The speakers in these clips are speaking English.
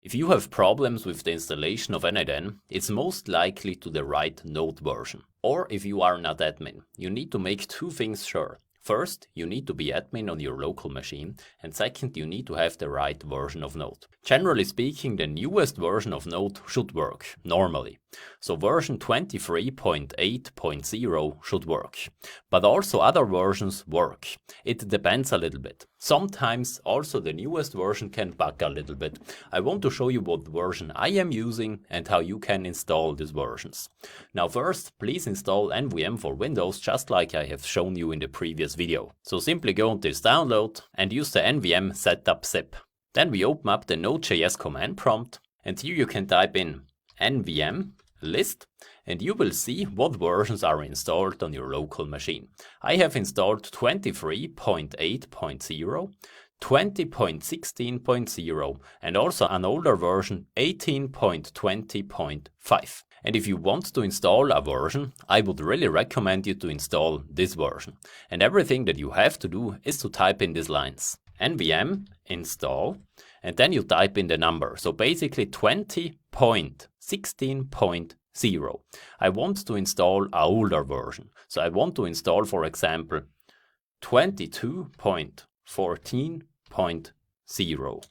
If you have problems with the installation of n8n, it's most likely to the right Node version. Or if you are not admin, you need to make two things sure. First, you need to be admin on your local machine, and second, you need to have the right version of Node. Generally speaking, the newest version of Node should work, normally. So version 23.8.0 should work. But also other versions work. It depends a little bit. Sometimes also the newest version can bug a little bit. I want to show you what version I am using and how you can install these versions. Now first, please install NVM for Windows just like I have shown you in the previous video. So simply go on this download and use the NVM setup zip. Then we open up the Node.js command prompt, and here you can type in NVM list, and you will see what versions are installed on your local machine. I have installed 23.8.0, 20.16.0, and also an older version 18.20.5. And if you want to install a version, I would really recommend you to install this version. And everything that you have to do is to type in these lines. NVM install, and then you type in the number. So basically 20.16.0. I want to install an older version. So I want to install, for example, 22.14.0.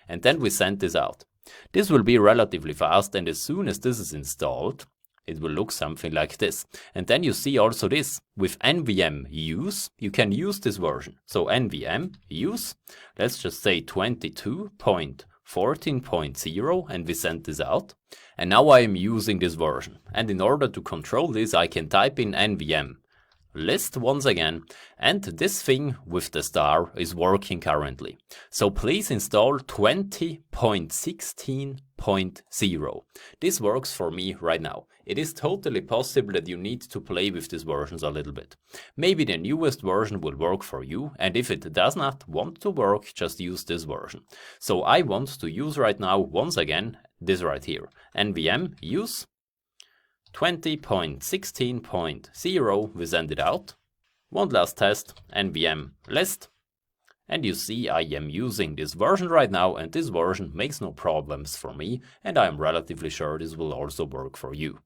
And then we send this out. This will be relatively fast, and as soon as this is installed, it will look something like this. And then you see also this. With NVM use, you can use this version. So NVM use, let's just say 22.14.0, and we send this out. And now I am using this version. And in order to control this, I can type in NVM list once again, and this thing with the star is working currently. So please install 20.16.0. This works for me right now. It is totally possible that you need to play with these versions a little bit. Maybe the newest version will work for you, and if it does not want to work, just use this version. So I want to use right now, once again, this right here. NVM use 20.16.0, we send it out. One last test, NVM list. And you see I am using this version right now, and this version makes no problems for me, and I am relatively sure this will also work for you.